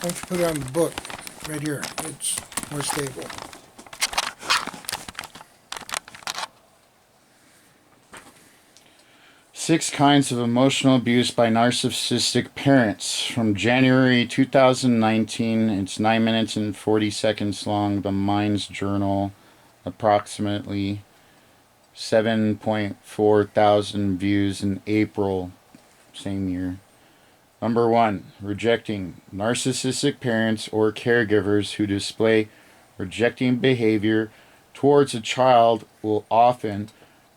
Why don't you put it on the book right here? It's more stable. Six Kinds of Emotional Abuse by Narcissistic Parents from January 2019. It's 9 minutes and 40 seconds long. The Minds Journal, approximately 7.4 thousand views in April, same year. Number one, rejecting. Narcissistic parents or caregivers who display rejecting behavior towards a child will often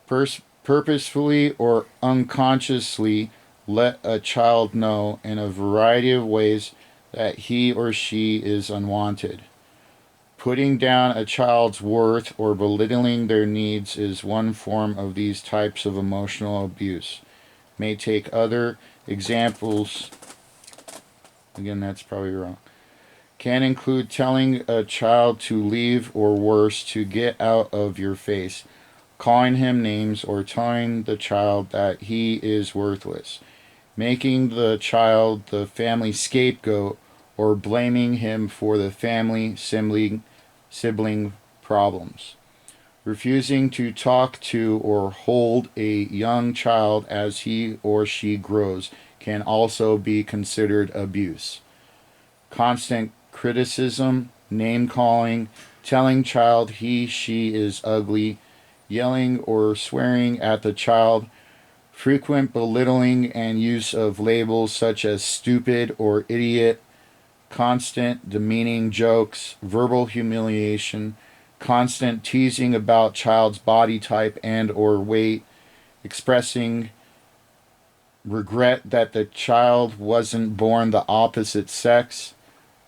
purposefully or unconsciously let a child know in a variety of ways that he or she is unwanted. Putting down a child's worth or belittling their needs is one form of these types of emotional abuse. May take other examples. Again, that's probably wrong. Can include telling a child to leave or worse, to get out of your face, calling him names, or telling the child that he is worthless, making the child the family scapegoat, or blaming him for the family sibling problems. Refusing to talk to or hold a young child as he or she grows can also be considered abuse. Constant criticism, name calling, telling child he she is ugly, yelling or swearing at the child, frequent belittling and use of labels such as stupid or idiot, constant demeaning jokes, verbal humiliation, constant teasing about child's body type and or weight, expressing regret that the child wasn't born the opposite sex,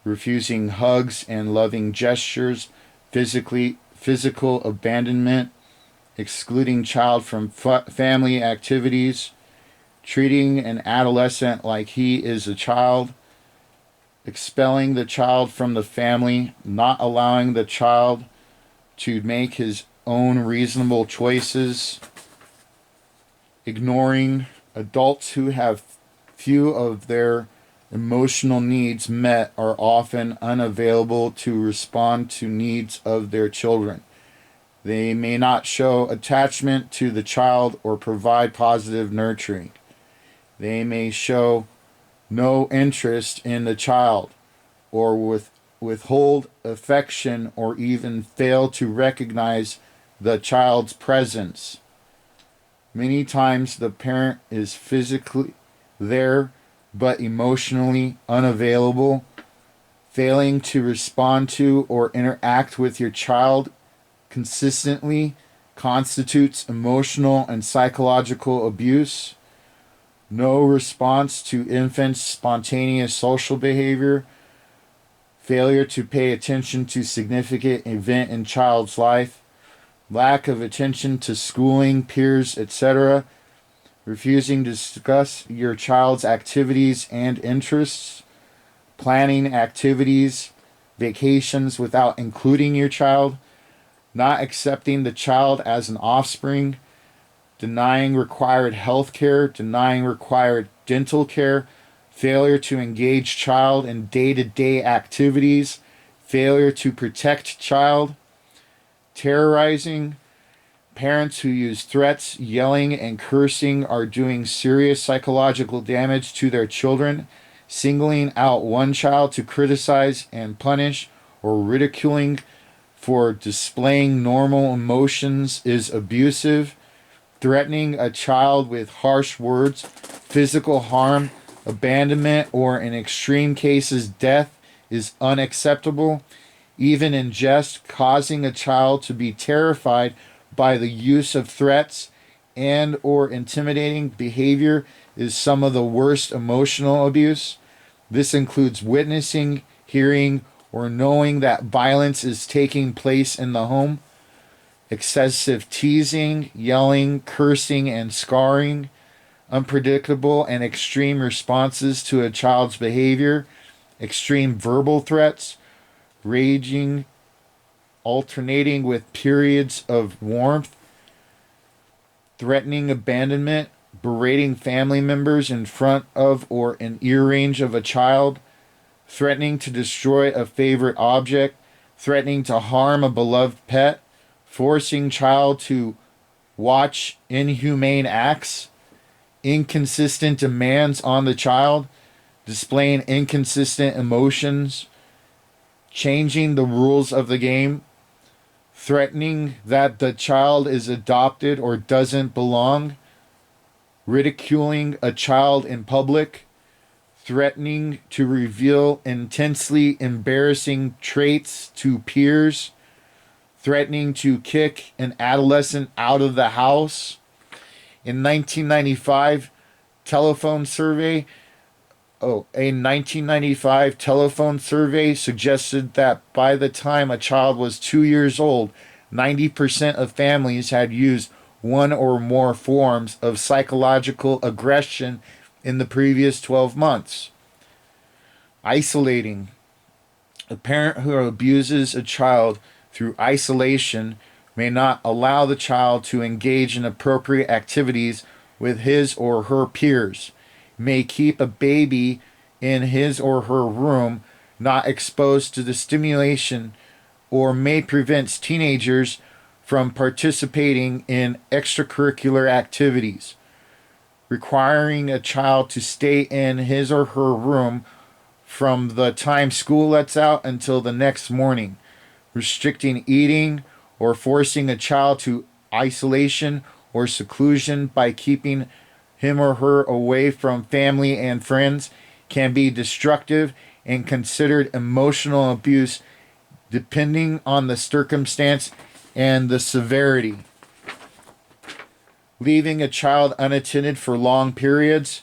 refusing hugs and loving gestures, physical abandonment, excluding child from family activities, treating an adolescent like he is a child, expelling the child from the family, not allowing the child to make his own reasonable choices, ignoring adults who have few of their emotional needs met are often unavailable to respond to needs of their children. They may not show attachment to the child or provide positive nurturing. They may show no interest in the child or withhold affection or even fail to recognize the child's presence. Many times the parent is physically there but emotionally unavailable. Failing to respond to or interact with your child consistently constitutes emotional and psychological abuse. No response to infants' spontaneous social behavior. Failure to pay attention to significant event in child's life. Lack of attention to schooling, peers, etc. Refusing to discuss your child's activities and interests. Planning activities, vacations without including your child. Not accepting the child as an offspring. Denying required health care, denying required dental care, failure to engage child in day-to-day activities, failure to protect child, terrorizing. Parents who use threats, yelling, and cursing are doing serious psychological damage to their children. Singling out one child to criticize and punish or ridiculing for displaying normal emotions is abusive. Threatening a child with harsh words, physical harm, abandonment, or in extreme cases, death is unacceptable. Even in jest, causing a child to be terrified by the use of threats and or intimidating behavior is some of the worst emotional abuse. This includes witnessing, hearing, or knowing that violence is taking place in the home. Excessive teasing, yelling, cursing, and scarring, unpredictable and extreme responses to a child's behavior, extreme verbal threats, raging, alternating with periods of warmth, threatening abandonment, berating family members in front of or in ear range of a child, threatening to destroy a favorite object, threatening to harm a beloved pet, forcing child to watch inhumane acts, inconsistent demands on the child, displaying inconsistent emotions, changing the rules of the game, threatening that the child is adopted or doesn't belong, ridiculing a child in public, threatening to reveal intensely embarrassing traits to peers, threatening to kick an adolescent out of the house. In 1995 telephone survey, a 1995 telephone survey suggested that by the time a child was 2 years old, 90% of families had used one or more forms of psychological aggression in the previous 12 months. Isolating. A parent who abuses a child through isolation may not allow the child to engage in appropriate activities with his or her peers, may keep a baby in his or her room not exposed to the stimulation, or may prevent teenagers from participating in extracurricular activities, requiring a child to stay in his or her room from the time school lets out until the next morning, restricting eating or forcing a child to isolation or seclusion by keeping him or her away from family and friends can be destructive and considered emotional abuse depending on the circumstance and the severity. Leaving a child unattended for long periods,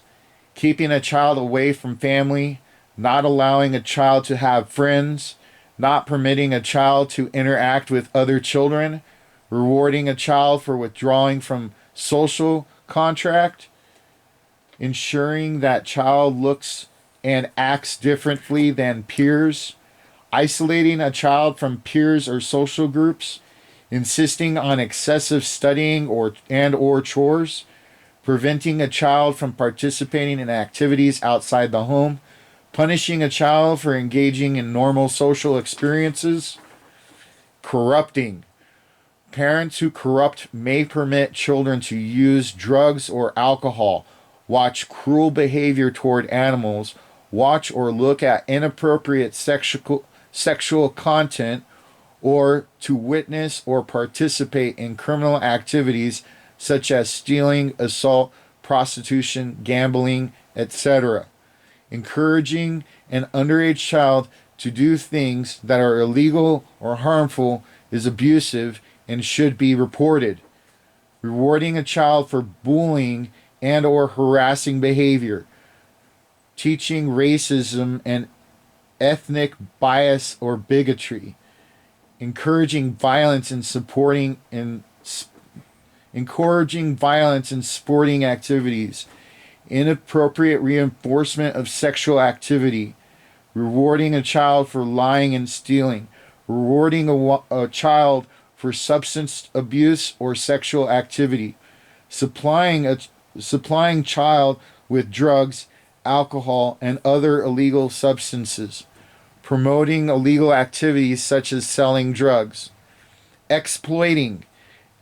keeping a child away from family, not allowing a child to have friends, not permitting a child to interact with other children, rewarding a child for withdrawing from social contract, ensuring that child looks and acts differently than peers, isolating a child from peers or social groups, insisting on excessive studying or chores, preventing a child from participating in activities outside the home, punishing a child for engaging in normal social experiences, corrupting. Parents who corrupt may permit children to use drugs or alcohol, watch cruel behavior toward animals, watch or look at inappropriate sexual content, or to witness or participate in criminal activities such as stealing, assault, prostitution, gambling, etc. Encouraging an underage child to do things that are illegal or harmful is abusive and should be reported. Rewarding a child for bullying and or harassing behavior. Teaching racism and ethnic bias or bigotry. Encouraging violence and encouraging violence in sporting activities, inappropriate reinforcement of sexual activity, rewarding a child for lying and stealing, rewarding a child for substance abuse or sexual activity, supplying child with drugs, alcohol, and other illegal substances, promoting illegal activities such as selling drugs, exploiting.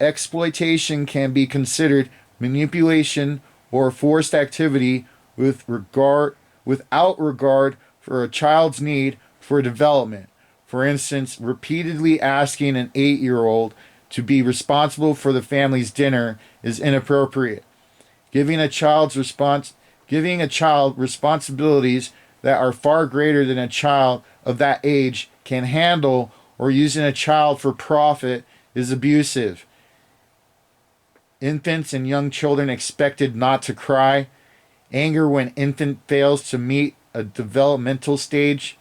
Exploitation can be considered manipulation or forced activity without regard for a child's need for development. For instance, repeatedly asking an 8-year-old to be responsible for the family's dinner is inappropriate. Giving a child responsibilities that are far greater than a child of that age can handle, or using a child for profit, is abusive. Infants and young children expected not to cry. Anger when infant fails to meet a developmental stage.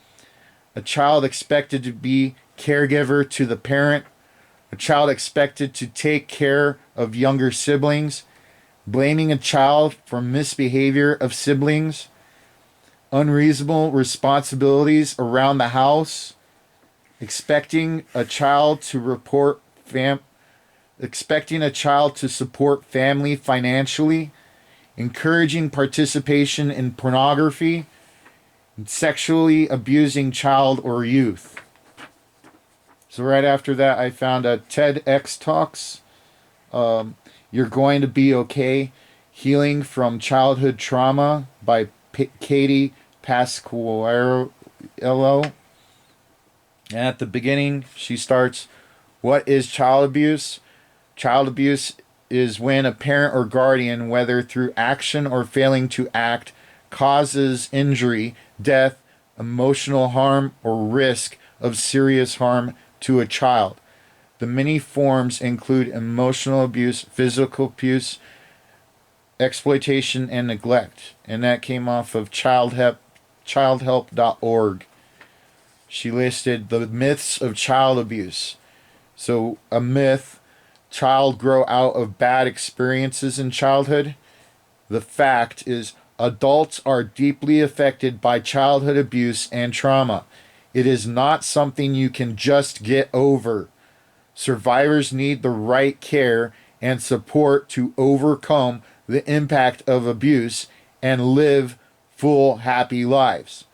A child expected to be caregiver to the parent. A child expected to take care of younger siblings. Blaming a child for misbehavior of siblings. Unreasonable responsibilities around the house. Expecting a child to support family financially, encouraging participation in pornography, Sexually abusing child or youth. So right after that, I found a TEDx Talks. You're Going to Be Okay. Healing from Childhood Trauma by Katie Pasquarello. And at the beginning, she starts, what is child abuse? Child abuse is when a parent or guardian, whether through action or failing to act, causes injury, death, emotional harm, or risk of serious harm to a child. The many forms include emotional abuse, physical abuse, exploitation, and neglect. And that came off of childhelp.org. She listed the myths of child abuse. So, a myth: child grow out of bad experiences in childhood. The fact is, adults are deeply affected by childhood abuse and trauma. It is not something you can just get over. Survivors need the right care and support to overcome the impact of abuse and live full, happy lives.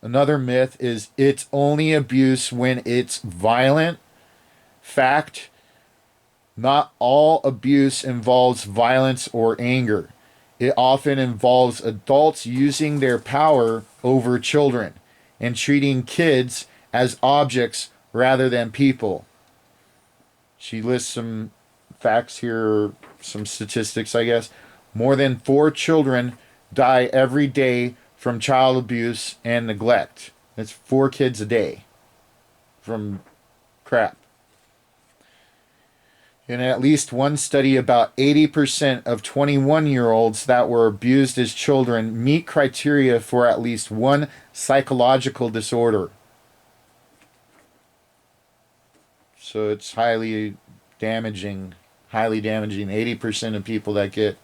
Another myth is it's only abuse when it's violent. Fact: not all abuse involves violence or anger. It often involves adults using their power over children and treating kids as objects rather than people. She lists some facts here, some statistics, I guess. More than 4 children die every day from child abuse and neglect. That's 4 kids a day from crap. In at least one study, about 80% of 21-year-olds that were abused as children meet criteria for at least one psychological disorder. So it's highly damaging. 80% of people that get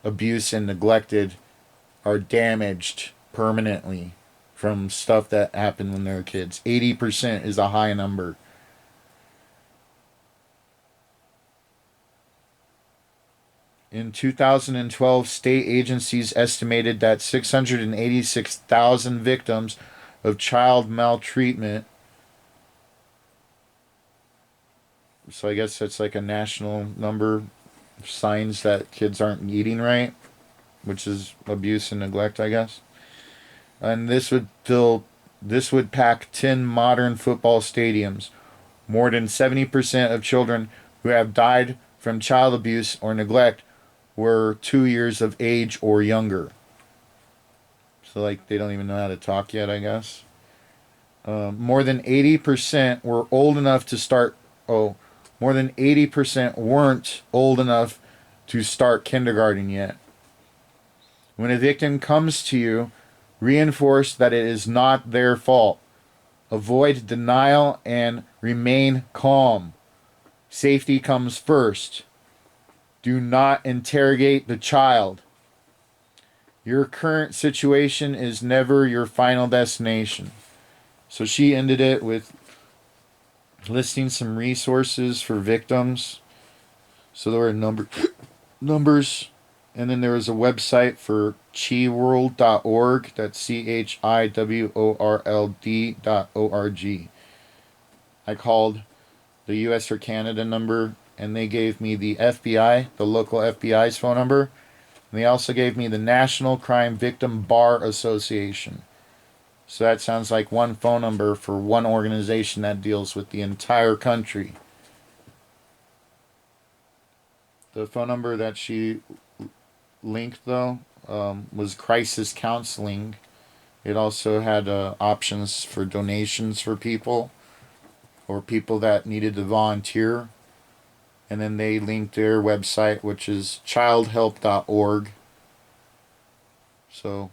abused and neglected are damaged permanently from stuff that happened when they were kids. 80% is a high number. In 2012, state agencies estimated that 686,000 victims of child maltreatment. So I guess that's like a national number of signs that kids aren't eating right, which is abuse and neglect, I guess. And this would pack 10 modern football stadiums. More than 70% of children who have died from child abuse or neglect were 2 years of age or younger. So like they don't even know how to talk yet, I guess. More than 80% were old enough to start. More than 80% weren't old enough to start kindergarten yet. When a victim comes to you, reinforce that it is not their fault. Avoid denial and remain calm. Safety comes first. Do not interrogate the child. Your current situation is never your final destination. So she ended it with listing some resources for victims. So there were numbers, and then there was a website for chiworld.org. That's CHIWORLD.org. I called the US or Canada number, and they gave me the FBI, the local FBI's phone number. And they also gave me the National Crime Victim Bar Association. So that sounds like one phone number for one organization that deals with the entire country. The phone number that she linked, though, was crisis counseling. It also had options for donations for people or people that needed to volunteer. And then they linked their website, which is childhelp.org. So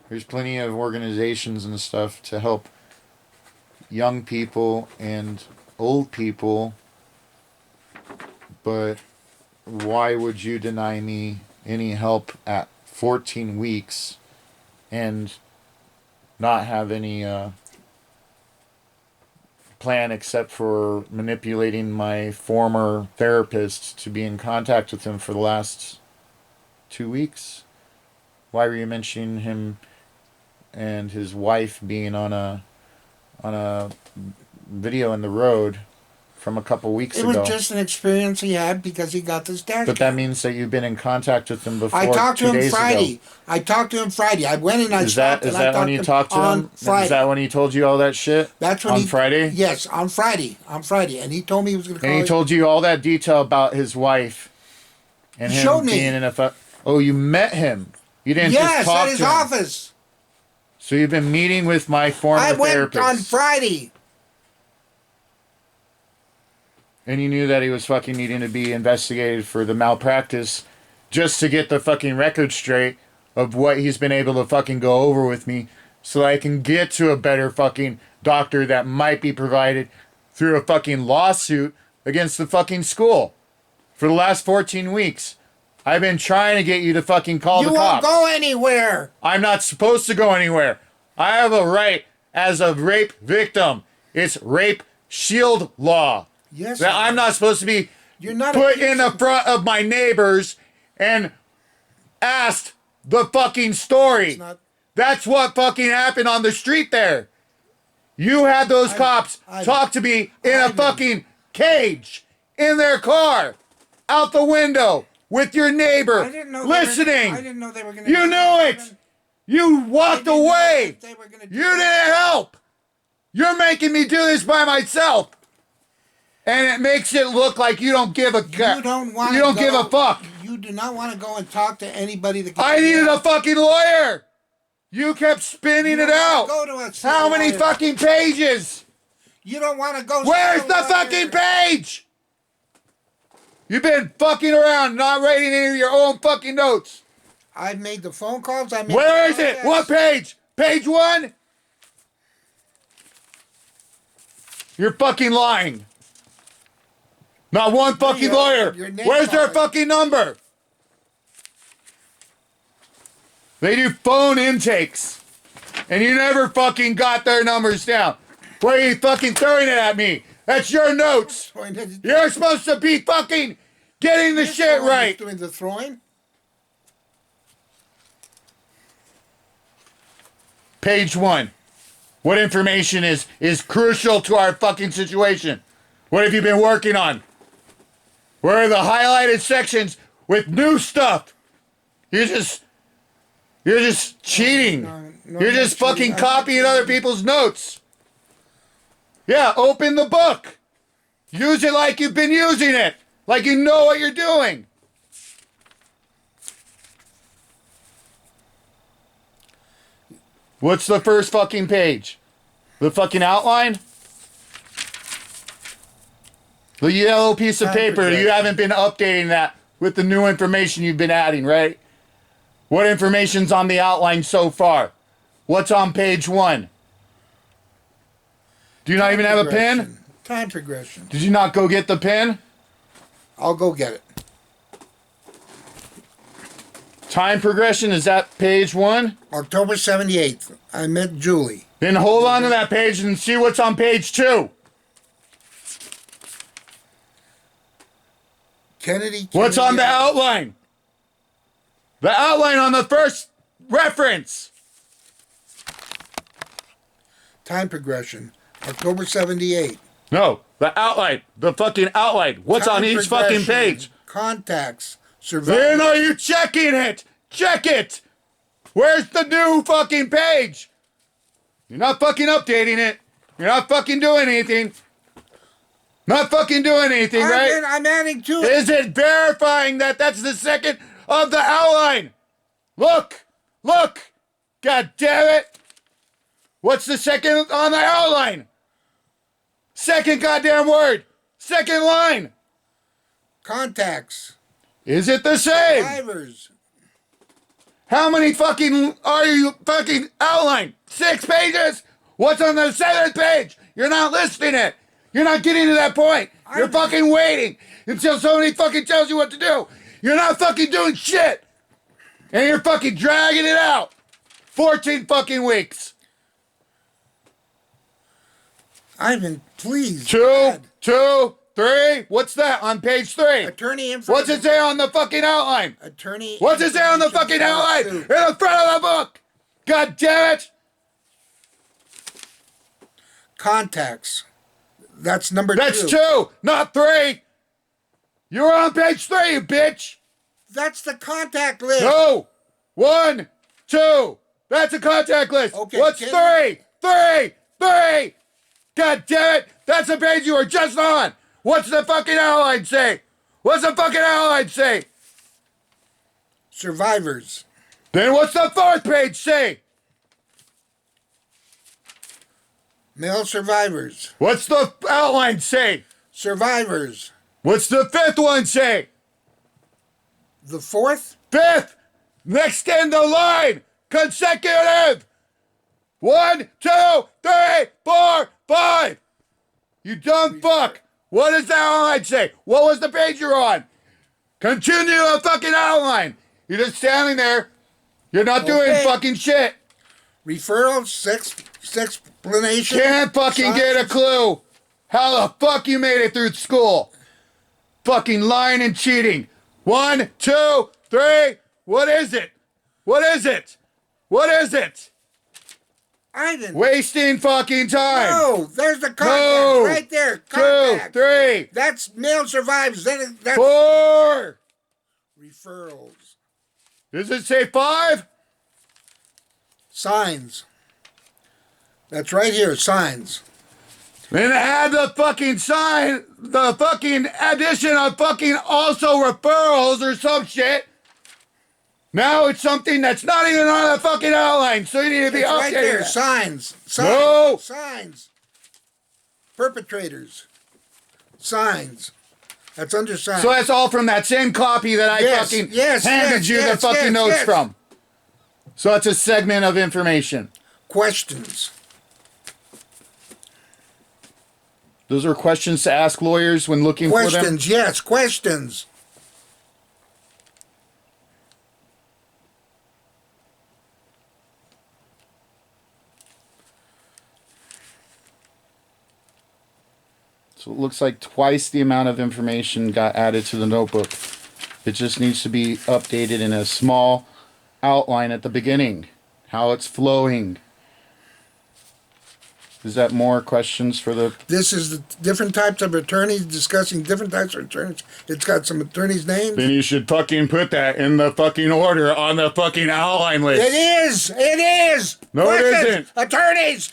there's plenty of organizations and stuff to help young people and old people. But why would you deny me any help at 14 weeks and not have any plan except for manipulating my former therapist to be in contact with him for the last 2 weeks? Why were you mentioning him and his wife being on a video in the road from a couple weeks It ago. was just an experience he had because he got this dash But cam. that means that you've been in contact with him before. I talked to 2 him days Friday. Ago. I talked to him Friday. I went and I Is that stopped and I when talked you to him talked to on him? Friday. Is that when he told you all that shit? That's when on Friday. Yes, on Friday. On Friday, and he told me he was going to call. And he told you all that detail about his wife and He him showed me. being in a. Oh, you met him. You didn't just Yes, talk at his to him. office. So you've been meeting with my former I went therapist. on Friday. And you knew that he was fucking needing to be investigated for the malpractice just to get the fucking record straight of what he's been able to fucking go over with me so I can get to a better fucking doctor that might be provided through a fucking lawsuit against the fucking school. For the last 14 weeks, I've been trying to get you to fucking call You the won't cops. go anywhere. I'm not supposed to go anywhere. I have a right as a rape victim. It's rape shield law. Yes, That I'm not supposed to be You're not put in the front of my neighbors and asked the fucking story. not- That's what fucking happened on the street there. You had those cops talk to me in a fucking cage in their car out the window with your neighbor I didn't know listening. I didn't know they were going to. You knew it. You walked away. They were gonna do You that. didn't help. You're making me do this by myself. And it makes it look like you don't give a You don't want. You don't give a fuck. You do not want to go and talk to anybody that. I needed a fucking lawyer. You kept spinning it out. Go to a How many lawyer. fucking pages? You don't want to go. Where's see a the lawyer. fucking page? You've been fucking around, not writing any of your own fucking notes. I've made the phone calls. I made. Where the is it? contacts. What page? Page 1? You're fucking lying. Not one fucking Your- lawyer. your name Where's their on it. fucking number? They do phone intakes. And you never fucking got their numbers down. Why are you fucking throwing it at me? That's your notes. You're supposed to be fucking getting the shit right. Doing the throwing. Page 1. What information is crucial to our fucking situation? What have you been working on? Where are the highlighted sections with new stuff? You're just cheating. No, You're I'm just not fucking cheating. I'm copying not other cheating. people's notes. Yeah, open the book. Use it like you've been using it. Like you know what you're doing. What's the first fucking page? The fucking outline? The yellow piece of Time paper. progression. You haven't been updating that with the new information you've been adding, right? What information's on the outline so far? What's on page 1? Do you not even have a pen? Progression. Time progression. Did you not go get the pen? I'll go get it. Time progression, is that page 1? October 78th. I met Julie. Then hold on to that page and see what's on page 2. Kennedy. What's on the outline? The outline on the first reference. Time progression. October 78. No, the outline. The fucking outline. What's on Time each fucking progression. page? Contacts. Then Surveillance. are you checking it? Check it. Where's the new fucking page? You're not fucking updating it. You're not fucking doing anything. Not fucking doing anything, right? I'm adding to it. Is it verifying that that's the second of the outline? Look. God damn it. What's the second on the outline? Second goddamn word. Second line. Contacts. Is it the same? Drivers. How many fucking are you fucking outline? 6 pages? What's on the 7th page? You're not listing it. You're not getting to that point. You're fucking waiting until somebody fucking tells you what to do. You're not fucking doing shit. And you're fucking dragging it out. 14 fucking weeks. Ivan, please. 2, God. 2, 3. What's that on page 3? Attorney information. What's it say on the fucking outline? Attorney. What's it say on the information fucking outline? In suit. the front of the book. God damn it. Contacts. That's number That's 2. 2, not 3. You're on page 3, you bitch. That's the contact list. No. 1, 2. That's a contact list. Okay, What's can 3? 3. 3. God damn it. That's the page you were just on. What's the fucking outline say? What's the fucking outline say? Survivors. Then what's the 4th page say? Male survivors. What's the outline say? Survivors. What's the 5th one say? The 4th? 5th. Next in the line. Consecutive. 1, 2, 3, 4, 5. You dumb fuck. What does the outline say? What was the page you're on? Continue the fucking outline. You're just standing there. You're not doing Okay. fucking shit. Referrals, sex explanation. Can't fucking get a clue. How the fuck you made it through school? Fucking lying and cheating. 1, 2, 3. What is it? What is it? What is it? I didn't. Wasting fucking time. No, there's the contact No. right there. 2, Contact. 3, That's male survivors. That's 4. referrals. Does it say 5? Signs. That's right here. Signs. And add the fucking sign, the fucking addition of fucking also referrals or some shit. Now it's something that's not even on the fucking outline, so you need to be It's updating right there. that. Signs. Signs. No. Signs. Perpetrators. Signs. That's under signs. So that's all from that same copy that I Yes, fucking yes, handed yes, you yes, the fucking yes, notes yes. from. So that's a segment of information. Questions. Those are questions to ask lawyers when looking for them. Questions. Yes, questions. So it looks like twice the amount of information got added to the notebook. It just needs to be updated in a small outline at the beginning. How it's flowing. Is that more questions for the... This is the different types of attorneys discussing different types of attorneys. It's got some attorneys' names. Then you should fucking put that in the fucking order on the fucking outline list. It is. It is. No, it Questions. isn't. Attorneys.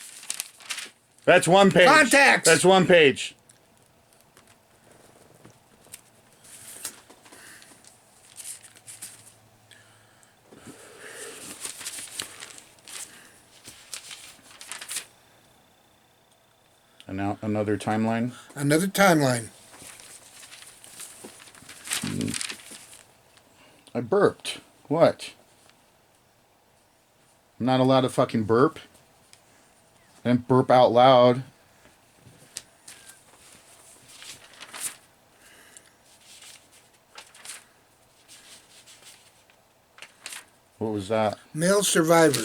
That's one page. Contacts. That's one page. And now another timeline. Another timeline. I burped. What? I'm not allowed to fucking burp. I didn't burp out loud. What was that? Male survivor.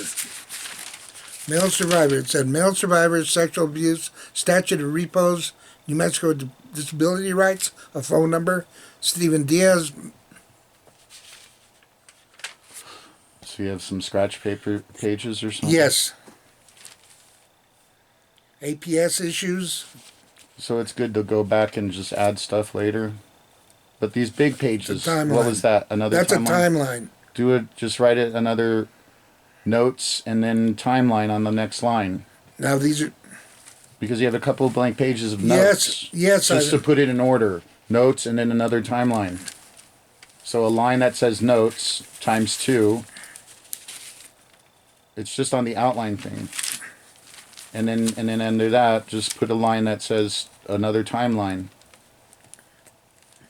Male survivor. It said male survivor, sexual abuse, statute of repose, New Mexico disability rights, a phone number, Stephen Diaz. So you have some scratch paper pages or something? Yes. APS issues. So it's good to go back and just add stuff later. But these big pages, It's a timeline. what was that? Another That's timeline? a timeline. Do it, just write it another notes and then timeline on the next line. Now these are Because you have a couple of blank pages of yes, notes. yes. Just to put it in order. Notes and then another timeline. So a line that says notes times 2. It's just on the outline thing. And then under that, just put a line that says another timeline.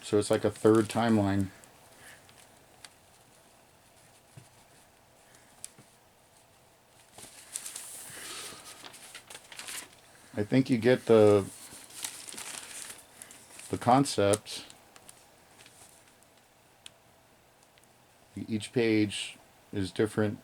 So it's like a third timeline. I think you get the concept. Each page is different.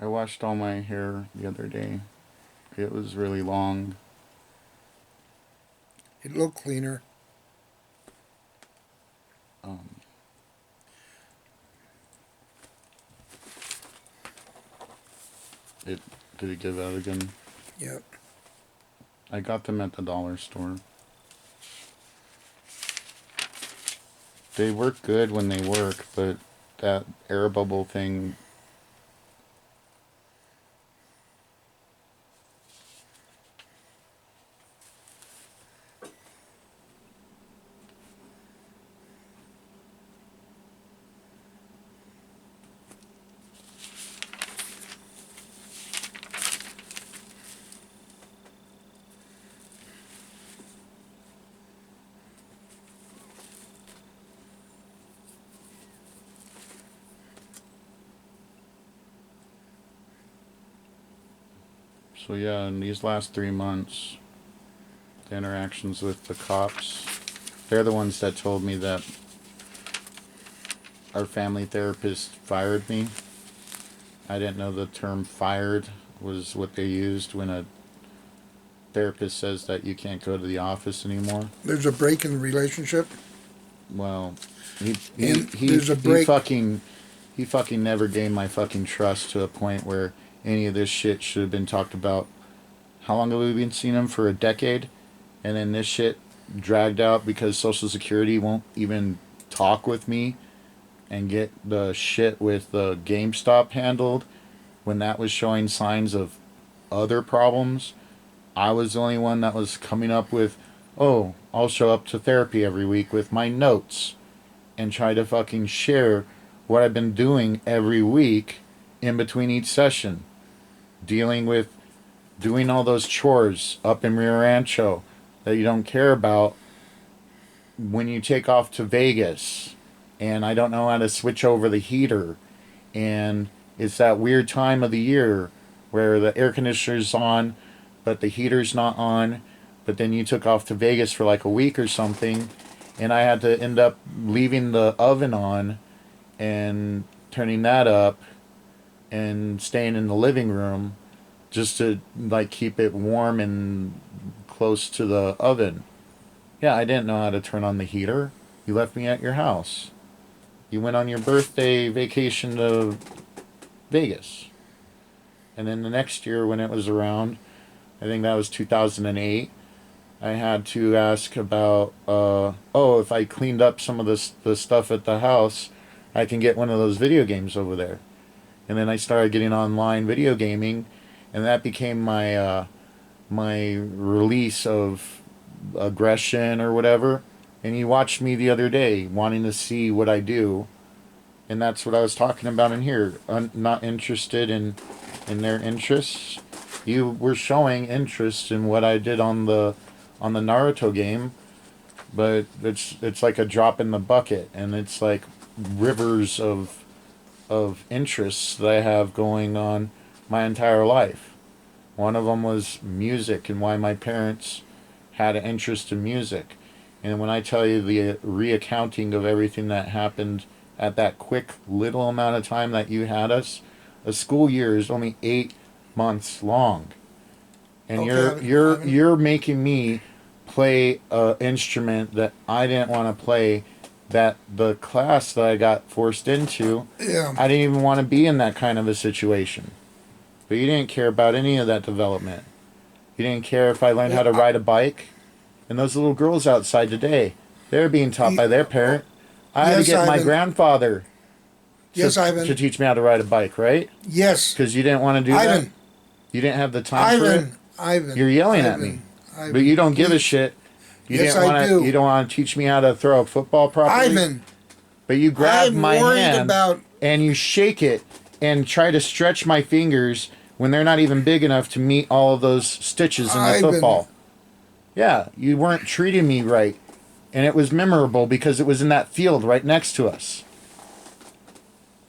I washed all my hair the other day. It was really long. It looked cleaner. Um, it did it give out again? Yep. I got them at the dollar store. They work good when they work, but that air bubble thing. So yeah, in these last 3 months, the interactions with the cops, they're the ones that told me that our family therapist fired me. I didn't know the term fired was what they used when a therapist says that you can't go to the office anymore. There's a break in the relationship. Well, And there's a break. he fucking never gained my fucking trust to a point where any of this shit should have been talked about. How long have we been seeing him? For a decade? And then this shit dragged out because Social Security won't even talk with me and get the shit with the GameStop handled when that was showing signs of other problems. I was the only one that was coming up with, oh, I'll show up to therapy every week with my notes and try to fucking share what I've been doing every week in between each session. Dealing with doing all those chores up in Rio Rancho that you don't care about when you take off to Vegas. And I don't know how to switch over the heater. And it's that weird time of the year where the air conditioner's on, but the heater's not on. But then you took off to Vegas for like a week or something. And I had to end up leaving the oven on and turning that up and staying in the living room just to like keep it warm and close to the oven. Yeah, I didn't know how to turn on the heater. You left me at your house. You went on your birthday vacation to Vegas. And then the next year when it was around, I think that was 2008, I had to ask about, if I cleaned up some of the stuff at the house, I can get one of those video games over there. And then I started getting online video gaming, and that became my release of aggression or whatever. And you watched me the other day wanting to see what I do, and that's what I was talking about in here. Not interested in their interests. You were showing interest in what I did on the Naruto game, but it's like a drop in the bucket, and it's like rivers of interests that I have going on my entire life. One of them was music and why my parents had an interest in music. And when I tell you the reaccounting of everything that happened at that quick little amount of time that you had us, a school year is only 8 months long. And Okay, you're making me play an instrument that I didn't want to play, that the class that I got forced into, yeah. I didn't even want to be in that kind of a situation. But you didn't care about any of that development. You didn't care if I learned how to ride a bike. And those little girls outside today, they're being taught by their parent. I had to Yes, get my Ivan. grandfather Yes, to Ivan. teach me how to ride a bike, right? Yes. Because you didn't want to do that. Ivan. You didn't have the time for it. Ivan. You're yelling at Ivan. me. Ivan. But you don't give a Please. shit. You Yes, didn't I want do. to. You don't want to teach me how to throw a football properly. Ivan. But you grab I'm my worried hand about. and you shake it and try to stretch my fingers when they're not even big enough to meet all of those stitches in the Ivan. football. Yeah, you weren't treating me right. And it was memorable because it was in that field right next to us.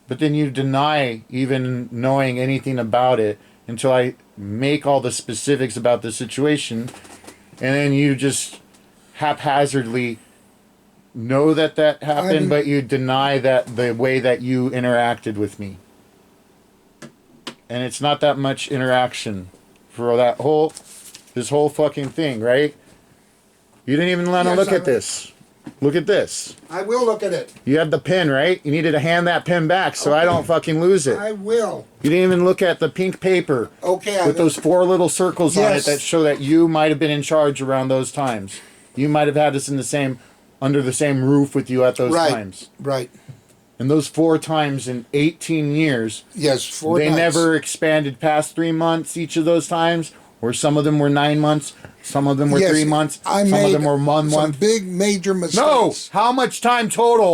But then you deny even knowing anything about it until I make all the specifics about the situation. And then you just haphazardly know that happened, Ivan. but you deny that the way that you interacted with me. and it's not that much interaction for this whole fucking thing, right? You didn't even let him Yes, look I at this. Look at this. I will look at it. You had the pin, right? You needed to hand that pin back so I don't fucking lose it. I will. You didn't even look at the pink paper Okay, I with will. those 4 little circles on it Yes. that show that you might have been in charge around those times. You might have had us under the same roof with you at those Right. times. Right. And those 4 times in 18 years, Yes, 4 they nights. never expanded past 3 months each of those times, or some of them were 9 months, some of them were Yes, 3 months, I some made of them were 1 some month. big major mistakes. No! How much time total?